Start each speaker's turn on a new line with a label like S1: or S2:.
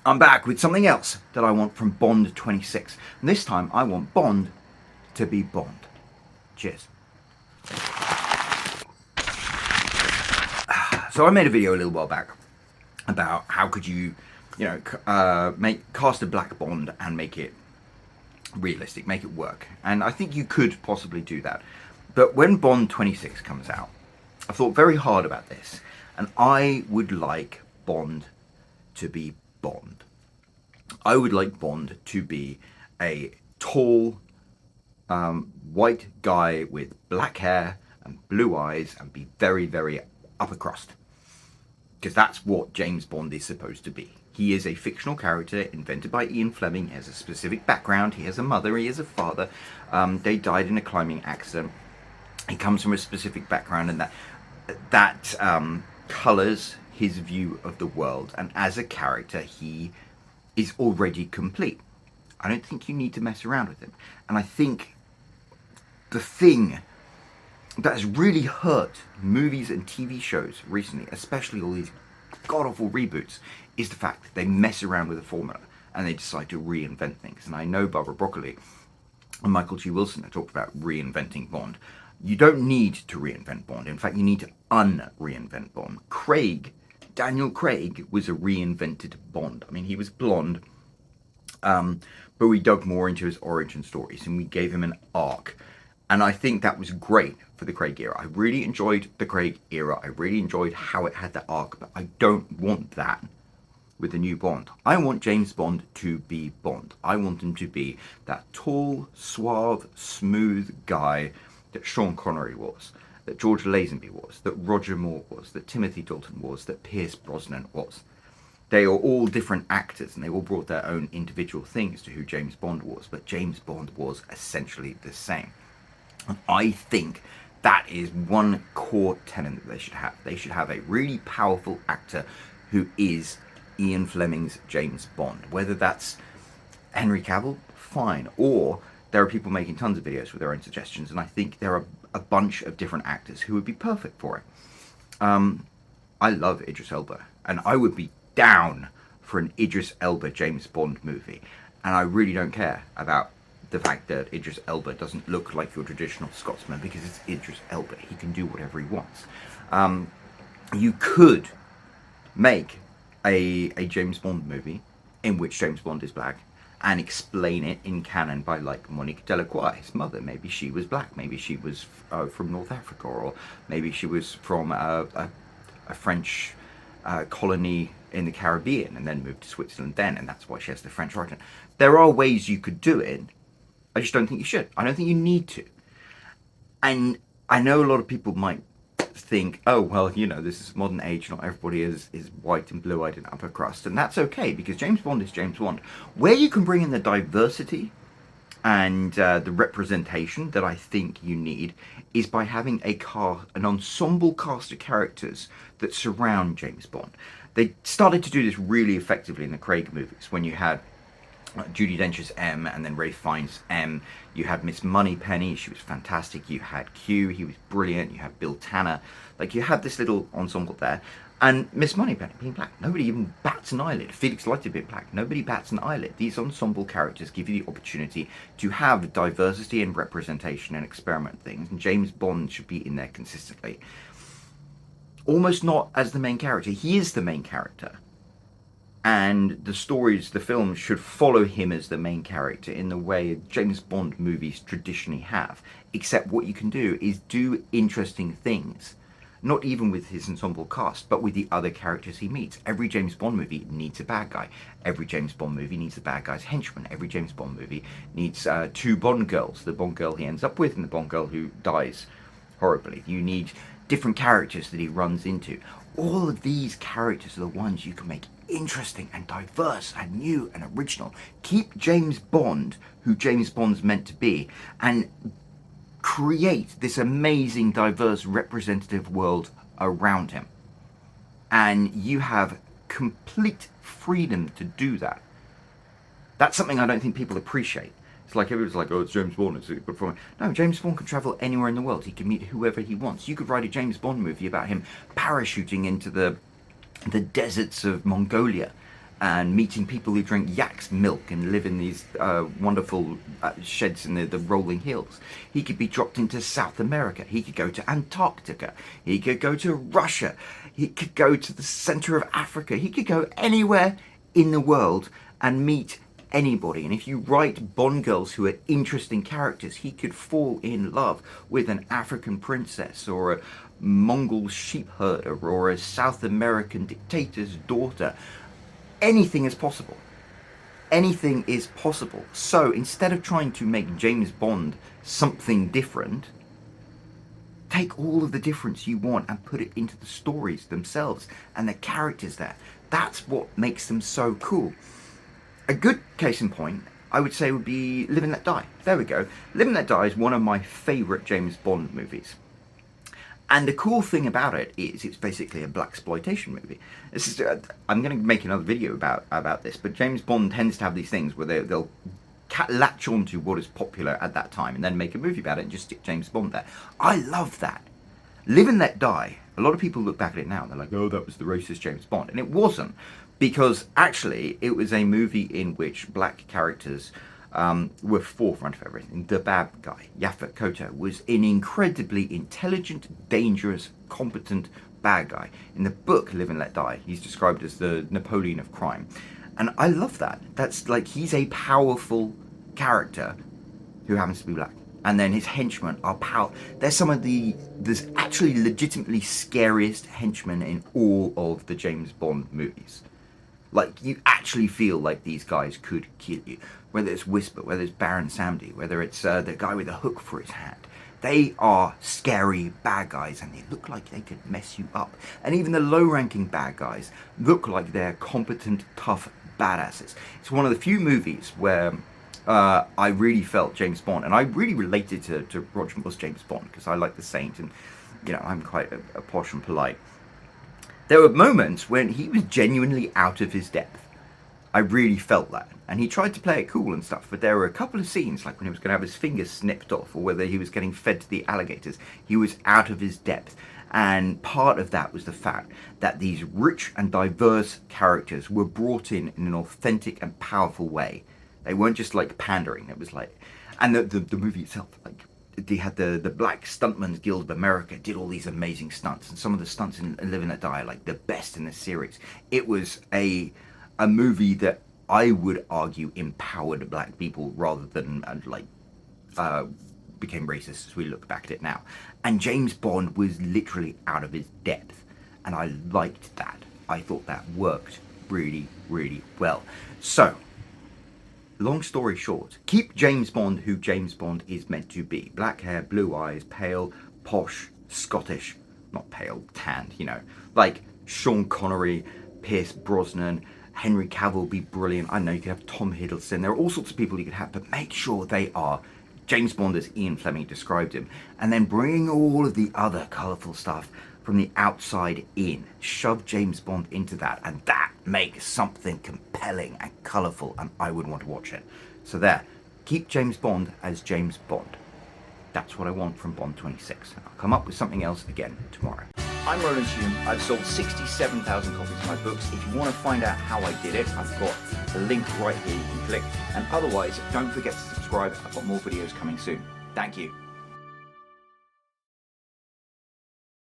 S1: I'm back with something else that I want from Bond 26. And this time I want Bond to be Bond. Cheers. So I made a video a little while back about how could you, cast a black Bond and make it realistic, make it work. And I think you could possibly do that. But when Bond 26 comes out, I thought very hard about this. And I would like Bond to be Bond. I would like Bond to be a tall, white guy with black hair and blue eyes and be very, very upper crust. Because that's what James Bond is supposed to be. He is a fictional character invented by Ian Fleming. He has a specific background. He has a mother. He has a father. They died in a climbing accident. He comes from a specific background, and that colours his view of the world. And as a character, he is already complete. I don't think you need to mess around with him. And I think the thing that has really hurt movies and TV shows recently, especially all these god-awful reboots, is the fact that they mess around with the formula and they decide to reinvent things. And I know Barbara Broccoli and Michael G. Wilson have talked about reinventing Bond. You don't need to reinvent Bond. In fact, you need to un-reinvent Bond. Daniel Craig was a reinvented Bond. I mean, he was blonde, but we dug more into his origin stories and we gave him an arc. And I think that was great for the Craig era. I really enjoyed the Craig era. I really enjoyed how it had that arc, but I don't want that with the new Bond. I want James Bond to be Bond. I want him to be that tall, suave, smooth guy that Sean Connery was, that George Lazenby was, that Roger Moore was, that Timothy Dalton was, that Pierce Brosnan was. They are all different actors and they all brought their own individual things to who James Bond was, but James Bond was essentially the same. And I think that is one core tenet that they should have. They should have a really powerful actor who is Ian Fleming's James Bond. Whether that's Henry Cavill, fine. Or there are people making tons of videos with their own suggestions, and I think there are a bunch of different actors who would be perfect for it. I love Idris Elba, and I would be down for an Idris Elba James Bond movie. And I really don't care about the fact that Idris Elba doesn't look like your traditional Scotsman, because it's Idris Elba. He can do whatever he wants. You could make a James Bond movie in which James Bond is black and explain it in canon by, like, Monique Delacroix, his mother. Maybe she was black. Maybe she was from North Africa, or maybe she was from a French colony in the Caribbean and then moved to Switzerland then, and that's why she has the French origin. There are ways you could do it. I just don't think you should. I don't think you need to. And I know a lot of people might think, oh, well, this is modern age. Not everybody is white and blue-eyed and upper crust. And that's okay, because James Bond is James Bond. Where you can bring in the diversity and the representation that I think you need is by having an ensemble cast of characters that surround James Bond. They started to do this really effectively in the Craig movies, when you had Judi Dench's M, and then Ralph Fiennes' M. You had Miss Moneypenny, she was fantastic. You had Q, he was brilliant. You had Bill Tanner. Like, you had this little ensemble there. And Miss Moneypenny being black, nobody even bats an eyelid. Felix Leiter being black, nobody bats an eyelid. These ensemble characters give you the opportunity to have diversity and representation and experiment things. And James Bond should be in there consistently. Almost not as the main character. He is the main character. And the stories, the films, should follow him as the main character in the way James Bond movies traditionally have. Except what you can do is do interesting things. Not even with his ensemble cast, but with the other characters he meets. Every James Bond movie needs a bad guy. Every James Bond movie needs the bad guy's henchman. Every James Bond movie needs two Bond girls. The Bond girl he ends up with and the Bond girl who dies horribly. You need different characters that he runs into. All of these characters are the ones you can make interesting and diverse and new and original. Keep James Bond who James Bond's meant to be, and create this amazing, diverse, representative world around him. And you have complete freedom to do that. That's something I don't think people appreciate. It's like everyone's like, oh, it's James Bond, it's a good film. No, James Bond can travel anywhere in the world. He can meet whoever he wants. You could write a James Bond movie about him parachuting into the deserts of Mongolia and meeting people who drink yak's milk and live in these wonderful sheds in the rolling hills. He could be dropped into South America. He could go to Antarctica. He could go to Russia. He could go to the center of Africa. He could go anywhere in the world and meet anybody. And if you write Bond girls who are interesting characters, he could fall in love with an African princess or a Mongol sheep herder or a South American dictator's daughter. Anything is possible. Anything is possible. So instead of trying to make James Bond something different, take all of the difference you want and put it into the stories themselves and the characters there. That's what makes them so cool. A good case in point, I would say, would be Live and Let Die. There we go. Live and Let Die is one of my favourite James Bond movies. And the cool thing about it is it's basically a blaxploitation movie. This is, I'm going to make another video about this, but James Bond tends to have these things where they'll latch on to what is popular at that time and then make a movie about it and just stick James Bond there. I love that. Live and Let Die, a lot of people look back at it now and they're like, oh, that was the racist James Bond. And it wasn't, because actually it was a movie in which black characters were forefront of everything. The bad guy, Yaphet Kotto, was an incredibly intelligent, dangerous, competent bad guy. In the book Live and Let Die, he's described as the Napoleon of crime. And I love that. That's like, he's a powerful character who happens to be black. And then his henchmen are there's there's actually legitimately scariest henchmen in all of the James Bond movies. Like, you actually feel like these guys could kill you. Whether it's Whisper, whether it's Baron Samedi, whether it's the guy with a hook for his hand. They are scary bad guys and they look like they could mess you up. And even the low-ranking bad guys look like they're competent, tough badasses. It's one of the few movies where I really felt James Bond, and I really related to Roger Moore's James Bond, because I like The Saint, and you know, I'm quite a posh and polite. There were moments when he was genuinely out of his depth. I really felt that. And he tried to play it cool and stuff, but there were a couple of scenes, like when he was going to have his fingers snipped off, or whether he was getting fed to the alligators. He was out of his depth. And part of that was the fact that these rich and diverse characters were brought in an authentic and powerful way. They weren't just like pandering. It was like, and the movie itself, like, they had the Black Stuntmen's Guild of America did all these amazing stunts, and some of the stunts in Live and Let Die are like the best in the series. It was a movie that I would argue empowered black people rather than became racist as we look back at it now. And James Bond was literally out of his depth, and I liked that. I thought that worked really, really well. So, long story short, keep James Bond who James Bond is meant to be. Black hair, blue eyes, pale, posh, Scottish, not pale, tanned, you know, like Sean Connery, Pierce Brosnan, Henry Cavill would be brilliant. I know you could have Tom Hiddleston. There are all sorts of people you could have, but make sure they are James Bond as Ian Fleming described him. And then bring all of the other colourful stuff from the outside in. Shove James Bond into that, and that makes something compelling and colourful, and I would want to watch it. So there, keep James Bond as James Bond. That's what I want from Bond 26. I'll come up with something else again tomorrow. I'm Roland Hume. I've sold 67,000 copies of my books. If you want to find out how I did it, I've got a link right here you can click. And otherwise, don't forget to subscribe. I've got more videos coming soon. Thank you.